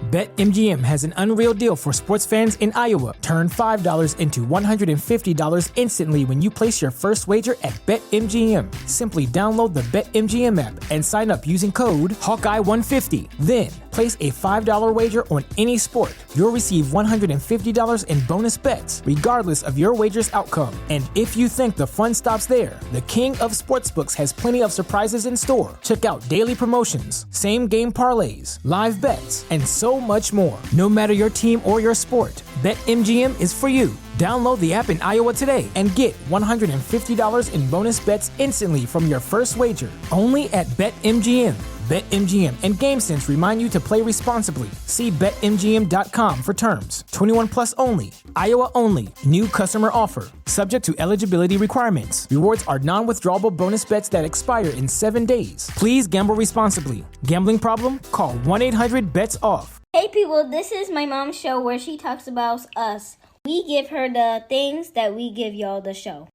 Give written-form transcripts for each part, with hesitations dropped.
BetMGM has an unreal deal for sports fans in Iowa. Turn $5 into $150 instantly when you place your first wager at BetMGM. Simply download the BetMGM app and sign up using code Hawkeye150. Then, place a $5 wager on any sport. You'll receive $150 in bonus bets, regardless of your wager's outcome. And if you think the fun stops there, the king of sportsbooks has plenty of surprises in store. Check out daily promotions, same-game parlays, live bets, and so much more. No matter your team or your sport, BetMGM is for you. Download the app in Iowa today and get $150 in bonus bets instantly from your first wager. Only at BetMGM. BetMGM and GameSense remind you to play responsibly. See BetMGM.com for terms. 21 plus only. Iowa only. New customer offer. Subject to eligibility requirements. Rewards are non-withdrawable bonus bets that expire in 7 days. Please gamble responsibly. Gambling problem? Call 1-800-BETS-OFF. Hey people, this is my mom's show where she talks about us. We give her the things that we give y'all the show.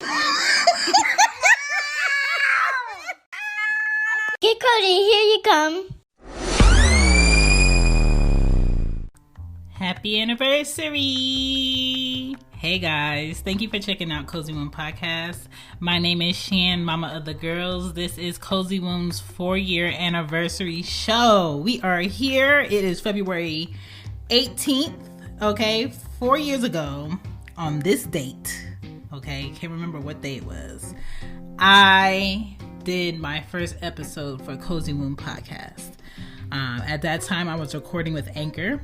Get Cody, here you come. Happy anniversary! Hey guys, thank you for checking out Cozy Womb Podcast. My name is Shan, mama of the girls. This is Cozy Womb's 4-year anniversary show. We are here. It is February 18th, okay? 4 years ago on this date, okay? Can't remember what day it was. I did my first episode for Cozy Womb Podcast. At that time, I was recording with Anchor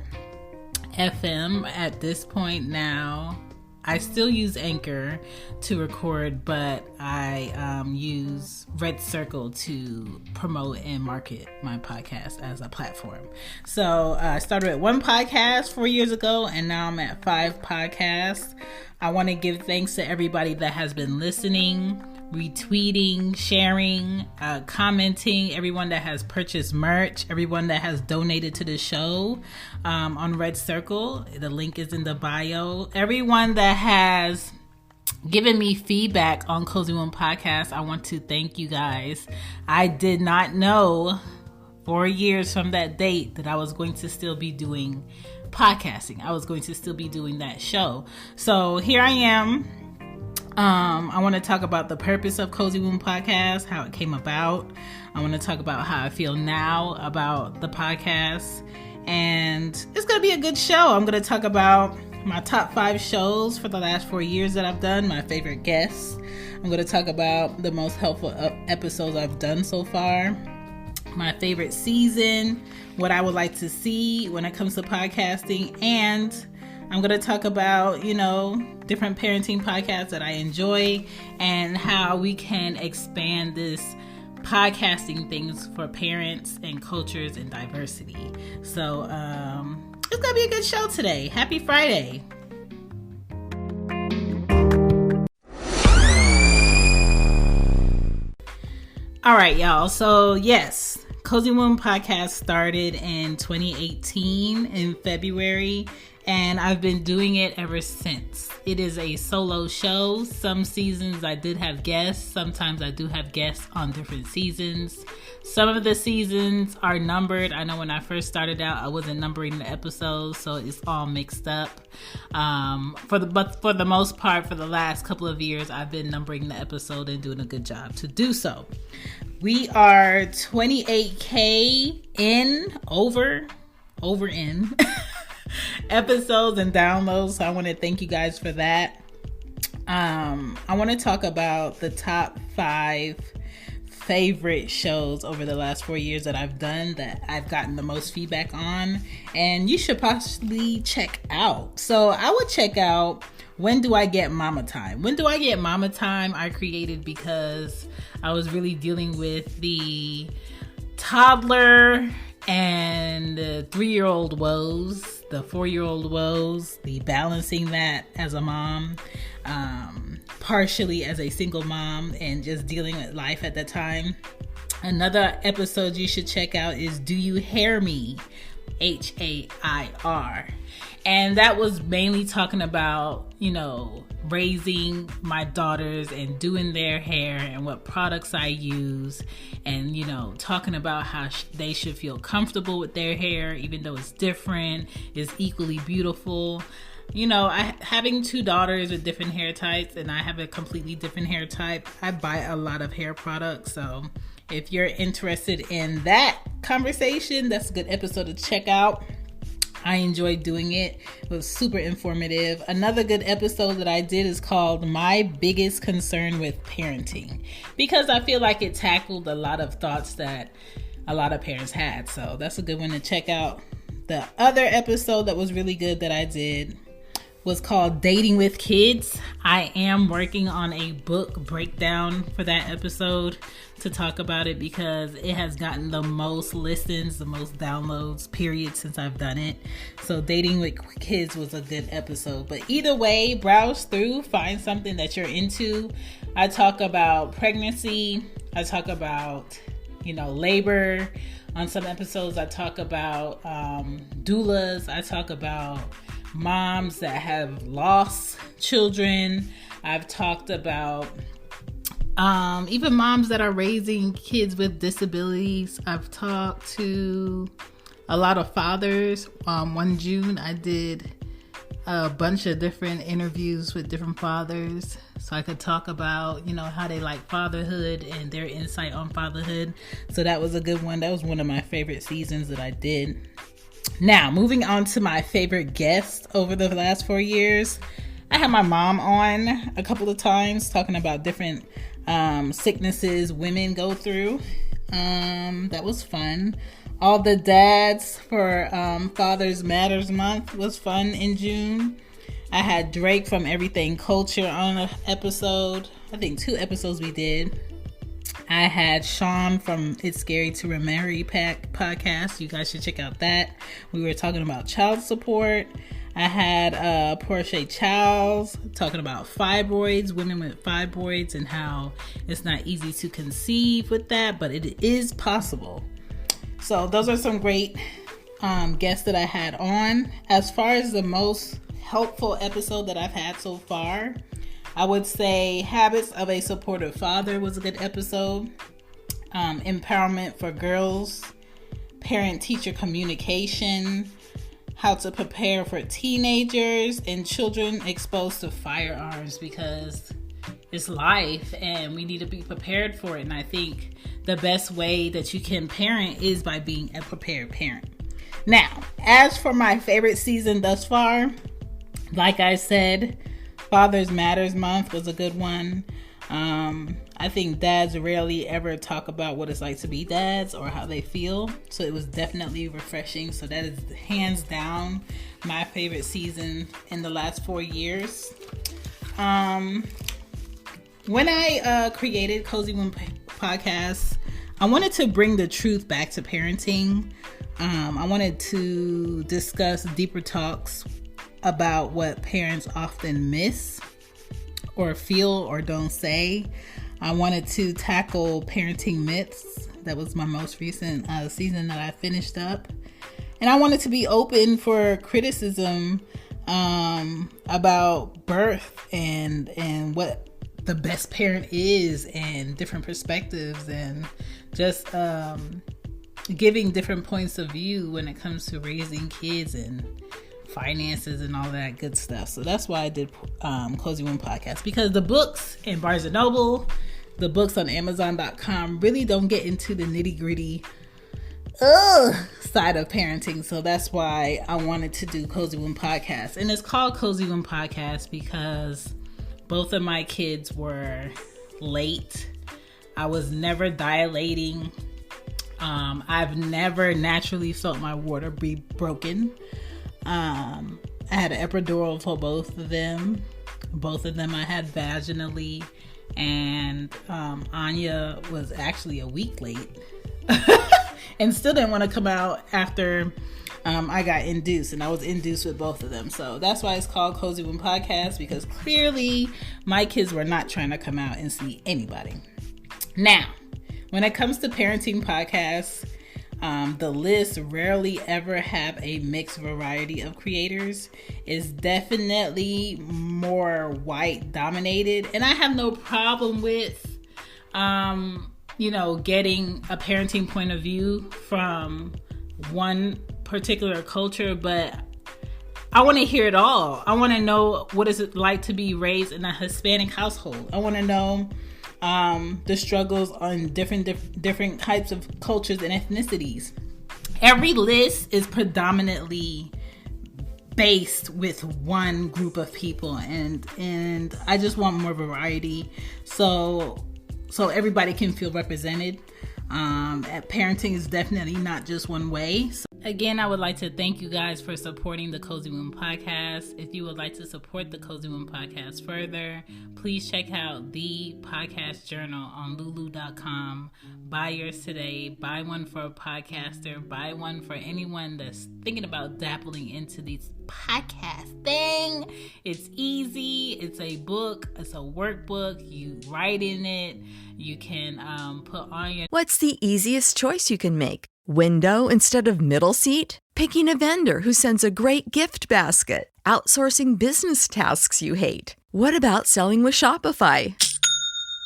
FM. At this point now, I still use Anchor to record, but I use Red Circle to promote and market my podcast as a platform. So I started at 1 podcast 4 years ago, and now I'm at 5 podcasts. I want to give thanks to everybody that has been listening, retweeting, sharing, commenting, everyone that has purchased merch, everyone that has donated to the show on Red Circle. The link is in the bio. Everyone that has given me feedback on Cozy Womb Podcast, I want to thank you guys. I did not know 4 years from that date that I was going to still be doing podcasting. I was going to still be doing that show. So here I am. I want to talk about the purpose of Cozy Womb Podcast, how it came about. I want to talk about how I feel now about the podcast. And it's going to be a good show. I'm going to talk about my top 5 shows for the last 4 years that I've done, my favorite guests. I'm going to talk about the most helpful episodes I've done so far, my favorite season, what I would like to see when it comes to podcasting, and I'm going to talk about, different parenting podcasts that I enjoy and how we can expand this podcasting things for parents and cultures and diversity. So it's going to be a good show today. Happy Friday. All right, y'all. So yes, Cozy Womb Podcast started in 2018 in February. And I've been doing it ever since. It is a solo show. Some seasons I did have guests. Sometimes I do have guests on different seasons. Some of the seasons are numbered. I know when I first started out, I wasn't numbering the episodes, so it's all mixed up. But for the most part, for the last couple of years, I've been numbering the episode and doing a good job to do so. We are 28K over in. episodes and downloads, so I want to thank you guys for that. I want to talk about the top 5 favorite shows over the last 4 years that I've done that I've gotten the most feedback on, and you should possibly check out. So I would check out When Do I Get Mama Time? When Do I Get Mama Time? I created because I was really dealing with the toddler and the 3-year-old woes, the 4-year-old woes, the balancing that as a mom, partially as a single mom, and just dealing with life at that time. Another episode you should check out is Do You Hear Me? HAIR. And that was mainly talking about, raising my daughters and doing their hair and what products I use, and, talking about how they should feel comfortable with their hair, even though it's different, is equally beautiful. Having two daughters with different hair types, and I have a completely different hair type, I buy a lot of hair products. So if you're interested in that conversation, that's a good episode to check out. I enjoyed doing it. It was super informative. Another good episode that I did is called My Biggest Concern with Parenting, because I feel like it tackled a lot of thoughts that a lot of parents had. So that's a good one to check out. The other episode that was really good that I did was called Dating with Kids. I am working on a book breakdown for that episode to talk about it, because it has gotten the most listens, the most downloads, period, since I've done it. So Dating with Kids was a good episode. But either way, browse through, find something that you're into. I talk about pregnancy. I talk about, labor. On some episodes, I talk about doulas. I talk about moms that have lost children. I've talked about even moms that are raising kids with disabilities. I've talked to a lot of fathers. One June, I did a bunch of different interviews with different fathers, so I could talk about, how they like fatherhood and their insight on fatherhood. So that was a good one. That was one of my favorite seasons that I did. Now, moving on to my favorite guests over the last 4 years. I had my mom on a couple of times talking about different sicknesses women go through. That was fun. All the dads for Fathers Matters Month was fun in June. I had Drake from Everything Culture on an episode. I think 2 episodes we did. I had Sean from It's Scary to Remarry podcast. You guys should check out that. We were talking about child support. I had Portia Charles talking about fibroids, women with fibroids, and how it's not easy to conceive with that, but it is possible. So those are some great guests that I had on. As far as the most helpful episode that I've had so far, I would say Habits of a Supportive Father was a good episode. Empowerment for Girls, Parent-Teacher Communication, How to Prepare for Teenagers and Children Exposed to Firearms, because it's life and we need to be prepared for it. And I think the best way that you can parent is by being a prepared parent. Now, as for my favorite season thus far, like I said, Fathers Matters Month was a good one. I think dads rarely ever talk about what it's like to be dads or how they feel. So it was definitely refreshing. So that is hands down my favorite season in the last 4 years. When I created Cozy Womb Podcast, I wanted to bring the truth back to parenting. I wanted to discuss deeper talks about what parents often miss or feel or don't say. I wanted to tackle parenting myths. That was my most recent season that I finished up. And I wanted to be open for criticism about birth and what the best parent is, and different perspectives, and just giving different points of view when it comes to raising kids and finances and all that good stuff. So that's why I did Cozy Womb Podcast, because the books in Barnes & Noble, the books on Amazon.com really don't get into the nitty-gritty side of parenting. So that's why I wanted to do Cozy Womb Podcast. And it's called Cozy Womb Podcast because both of my kids were late. I was never dilating. I've never naturally felt my water be broken. I had an epidural for both of them. Both of them I had vaginally. And Anya was actually a week late. And still didn't want to come out after I got induced. And I was induced with both of them. So that's why it's called Cozy Womb Podcast, because clearly my kids were not trying to come out and see anybody. Now, when it comes to parenting podcasts, The list rarely ever have a mixed variety of creators. It's definitely more white dominated, and I have no problem with getting a parenting point of view from one particular culture, but I want to hear it all. I want to know, what is it like to be raised in a Hispanic household? I want to know the struggles on different types of cultures and ethnicities. Every list is predominantly based with one group of people, and I just want more variety so everybody can feel represented. Parenting is definitely not just one way. So again, I would like to thank you guys for supporting the Cozy Womb Podcast. If you would like to support the Cozy Womb Podcast further, please check out the Podcast Journal on lulu.com. Buy yours today. Buy one for a podcaster. Buy one for anyone that's thinking about dabbling into these podcast thing. It's easy. It's a book. It's a workbook. You write in it. You can put on your... What's the easiest choice you can make? Window instead of middle seat? Picking a vendor who sends a great gift basket? Outsourcing business tasks you hate? What about selling with Shopify?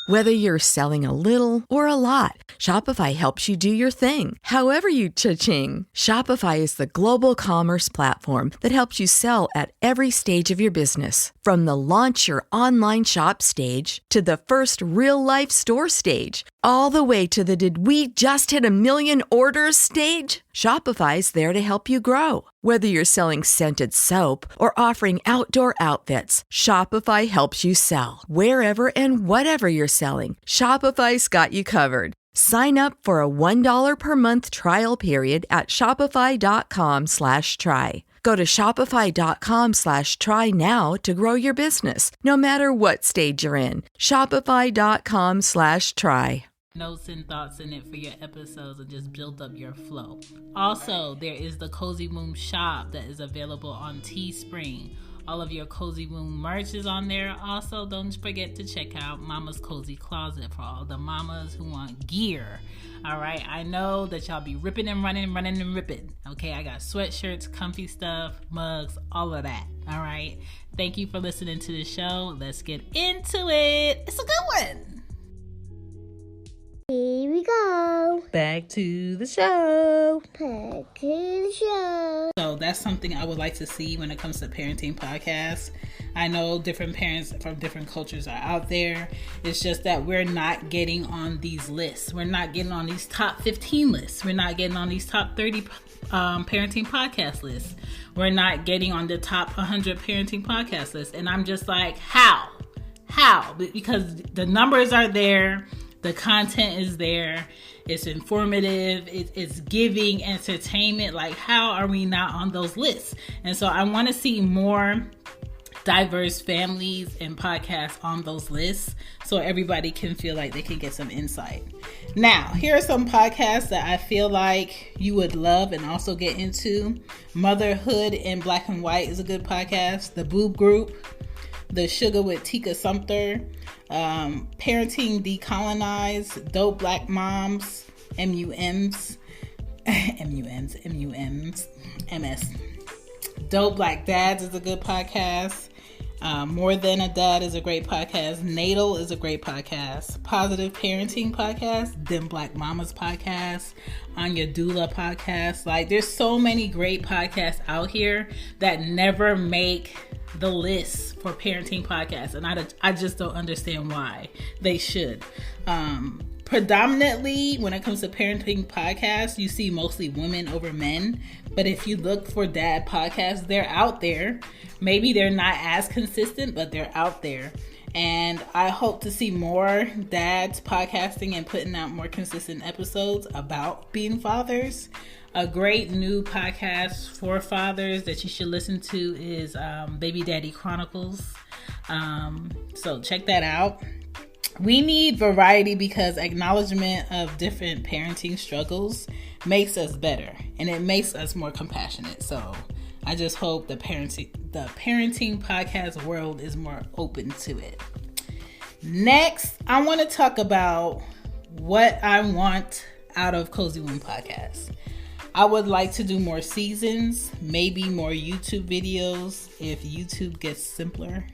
Whether you're selling a little or a lot, Shopify helps you do your thing, however you cha-ching. Shopify is the global commerce platform that helps you sell at every stage of your business. From the launch your online shop stage to the first real-life store stage, all the way to the did we just hit 1 million orders stage. Shopify's there to help you grow. Whether you're selling scented soap or offering outdoor outfits, Shopify helps you sell. Wherever and whatever you're selling, Shopify's got you covered. Sign up for a $1 per month trial period at shopify.com/try. Go to shopify.com/try now to grow your business, no matter what stage you're in. Shopify.com/try. Notes and thoughts in it for your episodes and just build up your flow. Also, there is the Cozy Womb shop that is available on Teespring. All of your Cozy Womb merch is on there. Also, don't forget to check out Mama's Cozy Closet for all the mamas who want gear. All right, I know that y'all be ripping and running and ripping. Okay, I got sweatshirts, comfy stuff, mugs, all of that. All right, thank you for listening to the show. Let's get into it. It's a good one. Here we go. Back to the show. So that's something I would like to see when it comes to parenting podcasts. I know different parents from different cultures are out there. It's just that we're not getting on these lists. We're not getting on these top 15 lists. We're not getting on these top 30 parenting podcast lists. We're not getting on the top 100 parenting podcast lists. And I'm just like, how? Because the numbers are there. The content is there. It's informative. It's giving entertainment. Like, how are we not on those lists? And so I want to see more diverse families and podcasts on those lists so everybody can feel like they can get some insight. Now, here are some podcasts that I feel like you would love and also get into. Motherhood in Black and White is a good podcast. The Boob Group. The Sugar with Tika Sumter, Parenting Decolonized, Dope Black Moms, MUMs, MS. Dope Black Dads is a good podcast. More Than a Dad is a great podcast. Natal is a great podcast. Positive Parenting podcast. Them Black Mamas podcast. On Your Doula podcast. Like, there's so many great podcasts out here that never make the list for parenting podcasts, and I just don't understand why they should. Predominantly, when it comes to parenting podcasts, you see mostly women over men. But if you look for dad podcasts, they're out there. Maybe they're not as consistent, but they're out there. And I hope to see more dads podcasting and putting out more consistent episodes about being fathers. A great new podcast for fathers that you should listen to is Baby Daddy Chronicles. So check that out. We need variety because acknowledgement of different parenting struggles makes us better and it makes us more compassionate. So I just hope the parenting podcast world is more open to it. Next, I want to talk about what I want out of Cozy Womb Podcast. I would like to do more seasons, maybe more YouTube videos if YouTube gets simpler,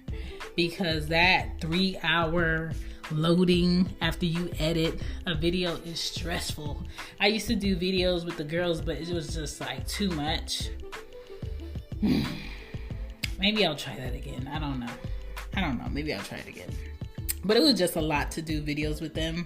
because that 3-hour loading after you edit a video is stressful. I used to do videos with the girls, but it was just like too much. Maybe I'll try that again. I don't know. Maybe I'll try it again. But it was just a lot to do videos with them.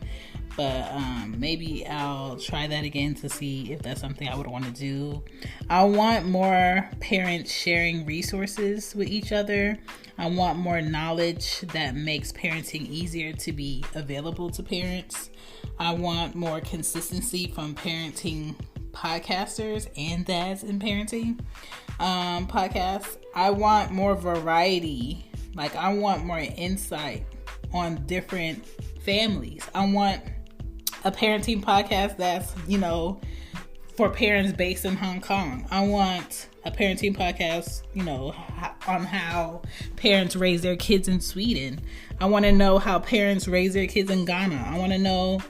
But maybe I'll try that again to see if that's something I would want to do. I want more parents sharing resources with each other. I want more knowledge that makes parenting easier to be available to parents. I want more consistency from parenting podcasters and dads in parenting podcasts. I want more variety. Like, I want more insight on different families. I want a parenting podcast that's, for parents based in Hong Kong. I want a parenting podcast, on how parents raise their kids in Sweden. I want to know how parents raise their kids in Ghana. I want to know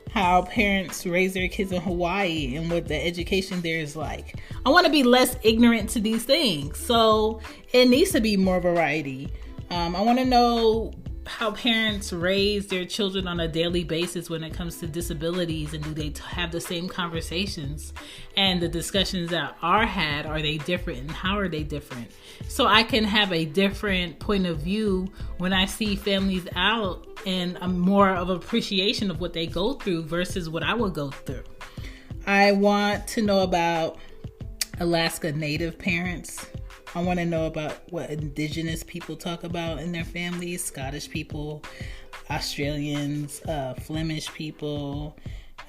how parents raise their kids in Hawaii and what the education there is like. I want to be less ignorant to these things. So it needs to be more variety. I want to know how parents raise their children on a daily basis when it comes to disabilities, and do they have the same conversations, and the discussions that are had, are they different, and how are they different? So I can have a different point of view when I see families out, and a more of appreciation of what they go through versus what I would go through. I want to know about Alaska Native parents. I want to know about what Indigenous people talk about in their families, Scottish people, Australians, Flemish people,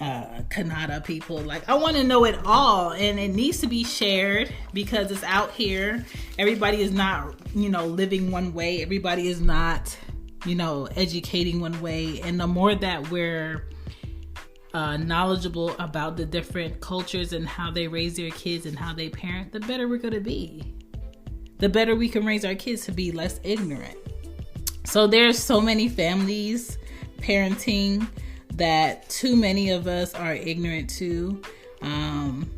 Kannada people. Like, I want to know it all, and it needs to be shared because it's out here. Everybody is not, living one way. Everybody is not, educating one way. And the more that we're knowledgeable about the different cultures and how they raise their kids and how they parent, the better we're going to be. The better we can raise our kids to be less ignorant. So there's so many families parenting that too many of us are ignorant to,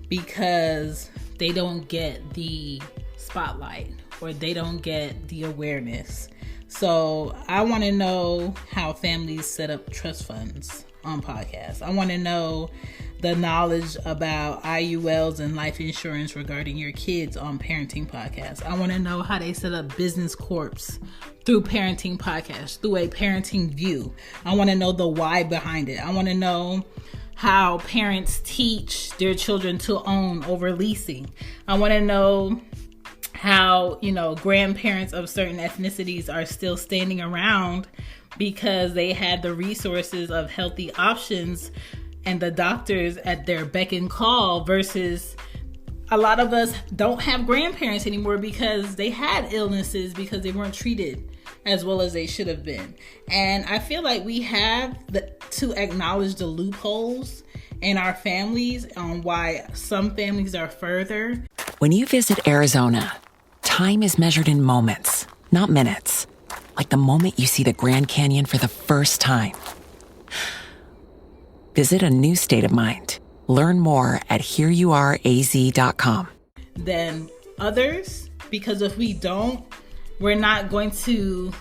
because they don't get the spotlight or they don't get the awareness. So I want to know how families set up trust funds on podcasts. I want to know the knowledge about IULs and life insurance regarding your kids on parenting podcasts. I want to know how they set up business corps through parenting podcasts, through a parenting view. I want to know the why behind it. I want to know how parents teach their children to own over leasing. I want to know how, grandparents of certain ethnicities are still standing around because they had the resources of healthy options and the doctors at their beck and call, versus a lot of us don't have grandparents anymore because they had illnesses because they weren't treated as well as they should have been. And I feel like we have to acknowledge the loopholes in our families on why some families are further. When you visit Arizona, time is measured in moments, not minutes. Like the moment you see the Grand Canyon for the first time. Visit a new state of mind. Learn more at hereyouareaz.com. Than others, because if we don't, we're not going to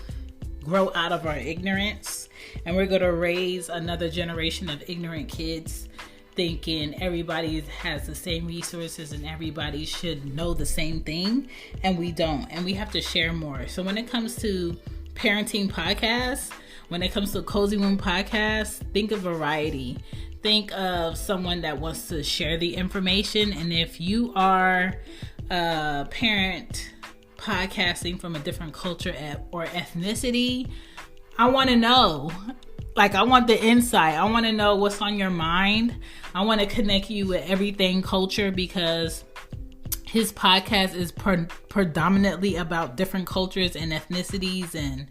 grow out of our ignorance, and we're going to raise another generation of ignorant kids thinking everybody has the same resources and everybody should know the same thing, and we don't, and we have to share more. So when it comes to parenting podcasts, when it comes to Cozy Womb podcast, think of variety. Think of someone that wants to share the information. And if you are a parent podcasting from a different culture or ethnicity, I want to know. Like, I want the insight. I want to know what's on your mind. I want to connect you with everything culture, because his podcast is predominantly about different cultures and ethnicities and,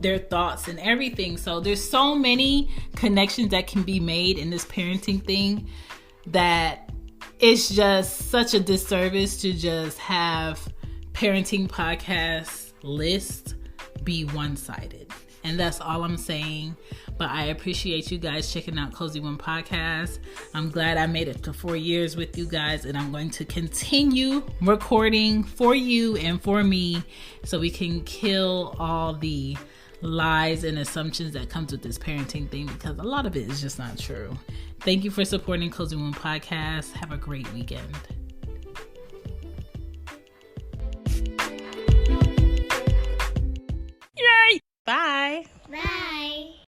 their thoughts and everything. So there's so many connections that can be made in this parenting thing that it's just such a disservice to just have parenting podcast lists be one-sided. And that's all I'm saying. But I appreciate you guys checking out Cozy One Podcast. I'm glad I made it to 4 years with you guys, and I'm going to continue recording for you and for me so we can kill all the lies and assumptions that comes with this parenting thing, because a lot of it is just not true. Thank you for supporting Cozy One Podcast. Have a great weekend. Yay! Bye. Bye.